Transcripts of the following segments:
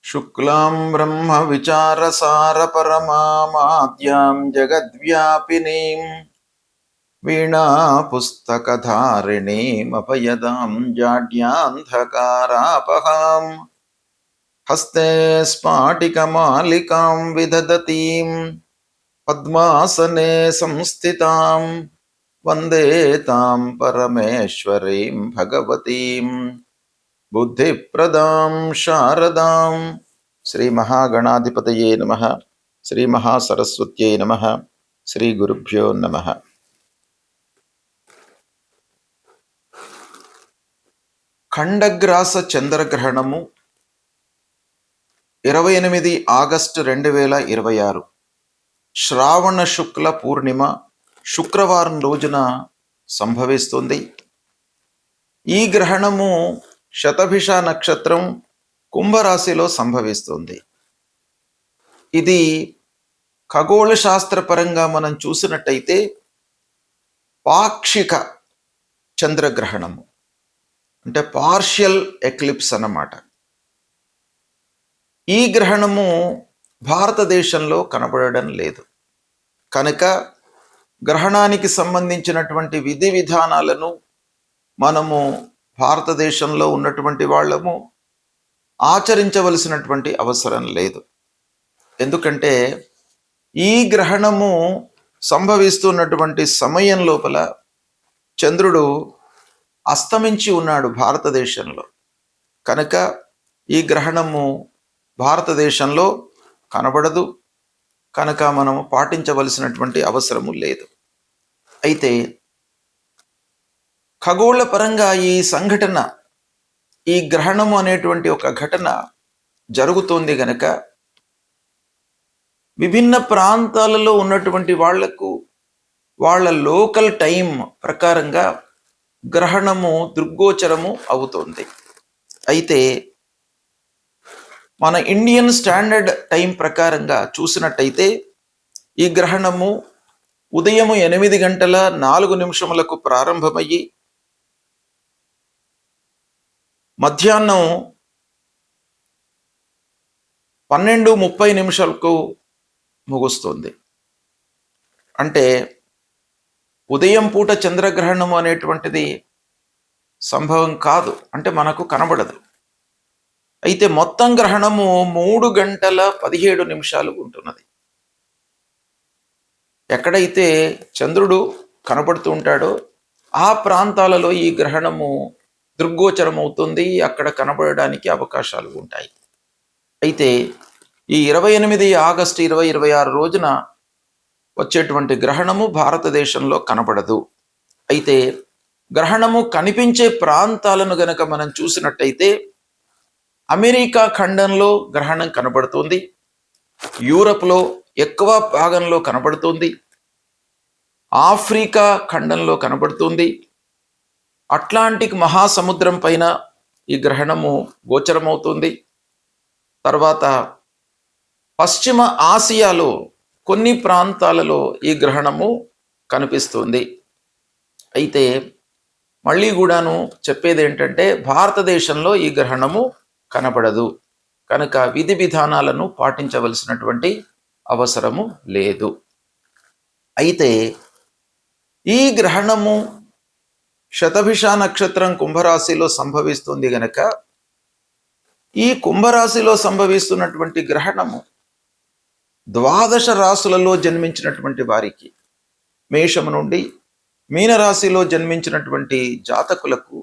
శుక్లాం బ్రహ్మ విచారసార పరమామాద్యాం జగద్వ్యాపినీం వీణా పుస్తకధారిణీం అపయదాం జాడ్యాంధకారాపహాం హస్తే స్ఫాటికమాలికాం విదదతీం పద్మాసనే సంస్థితాం వందే తాం పరమేశ్వరీం భగవతీం బుద్ధిప్రదాం శారదాం. శ్రీ మహాగణాధిపతయే నమః. శ్రీ మహాసరస్వత్యై నమః. శ్రీ గురుభ్యో నమః. ఖండగ్రాస చంద్రగ్రహణము 28 ఆగస్టు 2026 శ్రావణ శుక్ల పూర్ణిమ శుక్రవారం రోజున సంభవిస్తుంది. ఈ గ్రహణము శతభిష నక్షత్రం కుంభరాశిలో సంభవిస్తుంది. ఇది ఖగోళ శాస్త్రపరంగా మనం చూసినట్టయితే పాక్షిక చంద్రగ్రహణము, అంటే పార్షియల్ ఎక్లిప్స్ అన్నమాట. ఈ గ్రహణము భారతదేశంలో కనబడడం లేదు కనుక గ్రహణానికి సంబంధించినటువంటి విధి విధానాలను మనము భారతదేశంలో ఉన్నటువంటి వాళ్ళము ఆచరించవలసినటువంటి అవసరం లేదు. ఎందుకంటే ఈ గ్రహణము సంభవిస్తున్నటువంటి సమయం లోపల చంద్రుడు అస్తమించి ఉన్నాడు భారతదేశంలో కనుక ఈ గ్రహణము భారతదేశంలో కనబడదు కనుక మనము పాటించవలసినటువంటి అవసరము లేదు. అయితే ఖగోళ పరంగా ఈ సంఘటన, ఈ గ్రహణము అనేటువంటి ఒక ఘటన జరుగుతోంది గనక విభిన్న ప్రాంతాలలో ఉన్నటువంటి వాళ్లకు వాళ్ళ లోకల్ టైం ప్రకారంగా గ్రహణము దృగ్గోచరము అవుతోంది. అయితే మన ఇండియన్ స్టాండర్డ్ టైం ప్రకారంగా చూసినట్టయితే ఈ గ్రహణము ఉదయం 8:04 ప్రారంభమయ్యి మధ్యాహ్నం 12:30 ముగుస్తుంది. అంటే ఉదయం పూట చంద్రగ్రహణము అనేటువంటిది సంభవం కాదు, అంటే మనకు కనబడదు. అయితే మొత్తం గ్రహణము 3:17 ఉంటున్నది. ఎక్కడైతే చంద్రుడు కనబడుతూ ఉంటాడో ఆ ప్రాంతాలలో ఈ గ్రహణము దృగ్గోచరం అవుతుంది, అక్కడ కనబడడానికి అవకాశాలు ఉంటాయి. అయితే ఈ 28 ఆగస్టు 2026 రోజున వచ్చేటువంటి గ్రహణము భారతదేశంలో కనబడదు. అయితే గ్రహణము కనిపించే ప్రాంతాలను గనక మనం చూసినట్టయితే అమెరికా ఖండంలో గ్రహణం కనబడుతుంది, యూరప్లో ఎక్కువ భాగంలో కనబడుతుంది, ఆఫ్రికా ఖండంలో కనబడుతుంది, అట్లాంటిక్ మహాసముద్రం పైన ఈ గ్రహణము గోచరమవుతుంది. తర్వాత పశ్చిమ ఆసియాలో కొన్ని ప్రాంతాలలో ఈ గ్రహణము కనిపిస్తుంది. అయితే మళ్ళీ కూడాను చెప్పేది ఏంటంటే భారతదేశంలో ఈ గ్రహణము కనబడదు కనుక విధి విధానాలను పాటించవలసినటువంటి అవసరము లేదు. అయితే ఈ గ్రహణము శతభిష నక్షత్రం కుంభరాశిలో సంభవిస్తుంది గనక ఈ కుంభరాశిలో సంభవిస్తున్నటువంటి గ్రహణము 12 రాశులలో జన్మించినటువంటి వారికి, మేషము నుండి మీనరాశిలో జన్మించినటువంటి జాతకులకు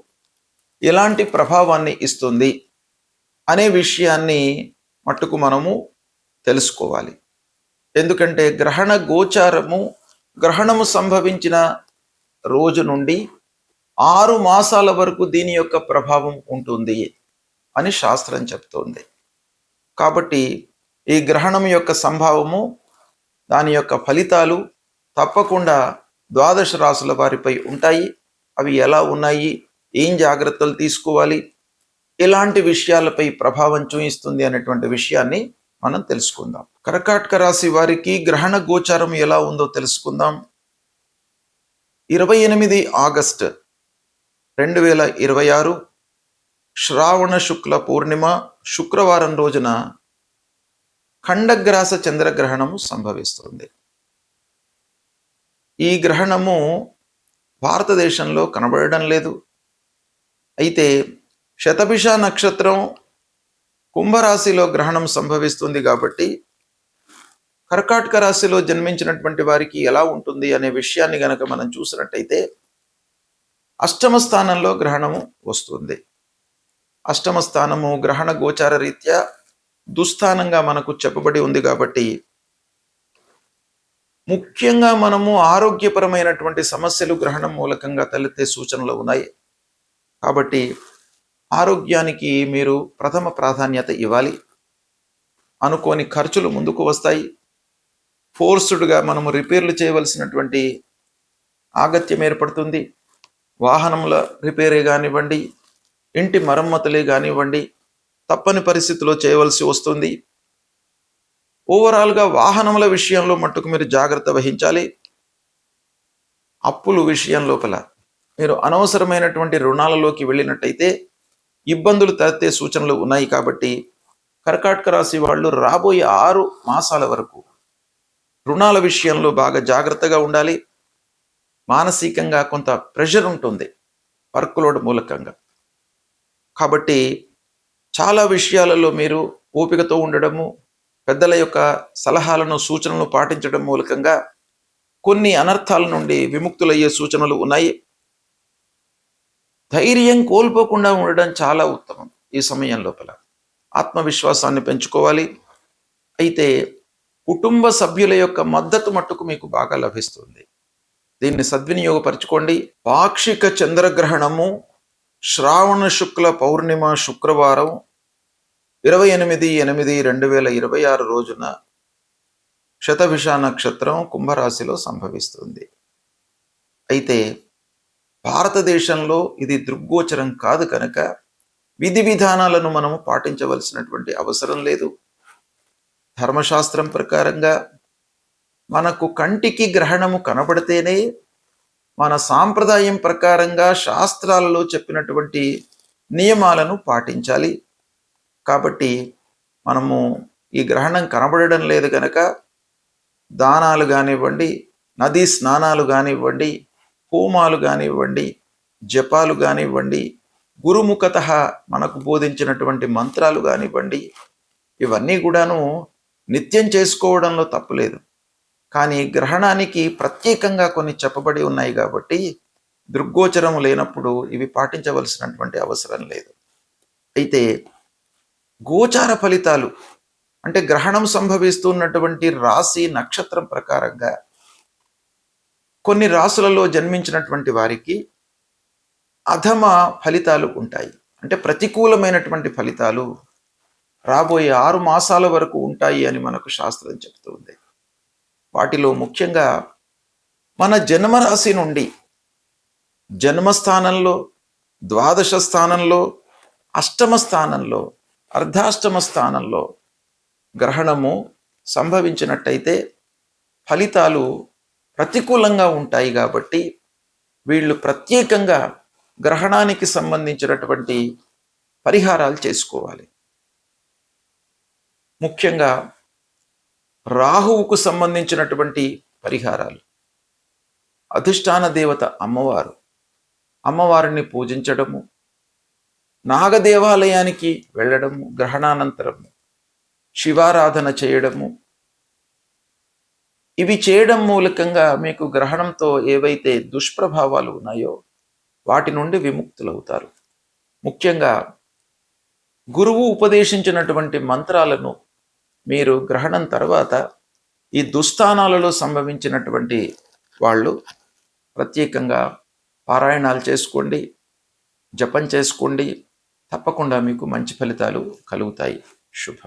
ఎలాంటి ప్రభావాన్ని ఇస్తుంది అనే విషయాన్ని మట్టుకు మనము తెలుసుకోవాలి. ఎందుకంటే గ్రహణ గోచారము గ్రహణము సంభవించిన రోజు నుండి 6 మాసాల వరకు దీని యొక్క ప్రభావం ఉంటుంది అని శాస్త్రం చెప్తోంది. కాబట్టి ఈ గ్రహణం యొక్క సంభావము, దాని యొక్క ఫలితాలు తప్పకుండా 12 రాశుల వారిపై ఉంటాయి. అవి ఎలా ఉన్నాయి, ఏం జాగ్రత్తలు తీసుకోవాలి, ఎలాంటి విషయాలపై ప్రభావం చూపిస్తుంది అనేటువంటి విషయాన్ని మనం తెలుసుకుందాం. కర్కాటక రాశి వారికి గ్రహణ గోచారం ఎలా ఉందో తెలుసుకుందాం. 28 ఆగస్టు 2026 శ్రావణ శుక్ల పూర్ణిమ శుక్రవారం రోజున ఖండగ్రాస చంద్రగ్రహణము సంభవిస్తుంది. ఈ గ్రహణము భారతదేశంలో కనబడడం లేదు. అయితే శతభిష నక్షత్రం కుంభరాశిలో గ్రహణం సంభవిస్తుంది కాబట్టి కర్కాటక రాశిలో జన్మించినటువంటి వారికి ఎలా ఉంటుంది అనే విషయాన్ని గనక మనం చూసినట్టయితే అష్టమ స్థానంలో గ్రహణము వస్తుంది. అష్టమ స్థానము గ్రహణ గోచార రీత్యా దుస్థానంగా మనకు చెప్పబడి ఉంది కాబట్టి ముఖ్యంగా మనము ఆరోగ్యపరమైనటువంటి సమస్యలు గ్రహణం మూలకంగా తలెత్తే సూచనలు ఉన్నాయి. కాబట్టి ఆరోగ్యానికి మీరు ప్రథమ ప్రాధాన్యత ఇవ్వాలి. అనుకోని ఖర్చులు ముందుకు వస్తాయి. ఫోర్స్డ్గా మనము రిపేర్లు చేయవలసినటువంటి ఆగత్యం ఏర్పడుతుంది. వాహనముల రిపేరే కానివ్వండి, ఇంటి మరమ్మతులే కానివ్వండి, తప్పని పరిస్థితిలో చేయవలసి వస్తుంది. ఓవరాల్గా వాహనముల విషయంలో మట్టుకు మీరు జాగ్రత్త వహించాలి. అప్పుల విషయం లోపల మీరు అనవసరమైనటువంటి రుణాలలోకి వెళ్ళినట్టయితే ఇబ్బందులు తలెత్తే సూచనలు ఉన్నాయి. కాబట్టి కర్కాటక రాశి వాళ్ళు రాబోయే 6 మాసాల వరకు రుణాల విషయంలో బాగా జాగ్రత్తగా ఉండాలి. మానసికంగా కొంత ప్రెషర్ ఉంటుంది వర్క్ లోడ్ మూలకంగా. కాబట్టి చాలా విషయాలలో మీరు ఓపికతో ఉండడము, పెద్దల యొక్క సలహాలను సూచనలను పాటించడం మూలకంగా కొన్ని అనర్థాల నుండి విముక్తులయ్యే సూచనలు ఉన్నాయి. ధైర్యం కోల్పోకుండా ఉండడం చాలా ఉత్తమం. ఈ సమయం లోపల ఆత్మవిశ్వాసాన్ని పెంచుకోవాలి. అయితే కుటుంబ సభ్యుల యొక్క మద్దతు మట్టుకు మీకు బాగా లభిస్తుంది. దీన్ని సద్వినియోగపరచుకోండి. పాక్షిక చంద్రగ్రహణము శ్రావణ శుక్ల పౌర్ణిమ శుక్రవారం 28/8/2026 రోజున శతభిష నక్షత్రం కుంభరాశిలో సంభవిస్తుంది. అయితే భారతదేశంలో ఇది దృగ్గోచరం కాదు కనుక విధి విధానాలను మనము పాటించవలసినటువంటి అవసరం లేదు. ధర్మశాస్త్రం ప్రకారంగా మనకు కంటికి గ్రహణము కనబడితేనే మన సాంప్రదాయం ప్రకారంగా శాస్త్రాలలో చెప్పినటువంటి నియమాలను పాటించాలి. కాబట్టి మనము ఈ గ్రహణం కనబడడం లేదు కనుక దానాలు కానివ్వండి, నదీ స్నానాలు కానివ్వండి, హోమాలు కానివ్వండి, జపాలు కానివ్వండి, గురుముఖత మనకు బోధించినటువంటి మంత్రాలు కానివ్వండి, ఇవన్నీ కూడాను నిత్యం చేసుకోవడంలో తప్పులేదు. కానీ గ్రహణానికి ప్రత్యేకంగా కొన్ని చెప్పబడి ఉన్నాయి కాబట్టి దృగ్గోచరం లేనప్పుడు ఇవి పాటించవలసినటువంటి అవసరం లేదు. అయితే గోచార ఫలితాలు అంటే గ్రహణం సంభవిస్తున్నటువంటి రాశి నక్షత్రం ప్రకారంగా కొన్ని రాశులలో జన్మించినటువంటి వారికి అధమ ఫలితాలు ఉంటాయి. అంటే ప్రతికూలమైనటువంటి ఫలితాలు రాబోయే 6 మాసాల వరకు ఉంటాయి అని మనకు శాస్త్రం చెప్తుంది. వాటిలో ముఖ్యంగా మన జన్మరాశి నుండి జన్మస్థానంలో, ద్వాదశ స్థానంలో, అష్టమ స్థానంలో, అర్ధాష్టమ స్థానంలో గ్రహణము సంభవించినట్టయితే ఫలితాలు ప్రతికూలంగా ఉంటాయి. కాబట్టి వీళ్ళు ప్రత్యేకంగా గ్రహణానికి సంబంధించినటువంటి పరిహారాలు చేసుకోవాలి. ముఖ్యంగా రాహువుకు సంబంధించినటువంటి పరిహారాలు. అధిష్టాన దేవత అమ్మవారిని పూజించడము, నాగదేవాలయానికి వెళ్ళడము, గ్రహణానంతరము శివారాధన చేయడము, ఇవి చేయడం మూలకంగా మీకు గ్రహణంతో ఏవైతే దుష్ప్రభావాలు ఉన్నాయో వాటి నుండి విముక్తులవుతారు. ముఖ్యంగా గురువు ఉపదేశించినటువంటి మంత్రాలను మీరు గ్రహణం తర్వాత ఈ దుస్థానాలలో సంభవించినటువంటి వాళ్ళు ప్రత్యేకంగా పారాయణాలు చేసుకోండి, జపం చేసుకోండి. తప్పకుండా మీకు మంచి ఫలితాలు కలుగుతాయి. శుభం.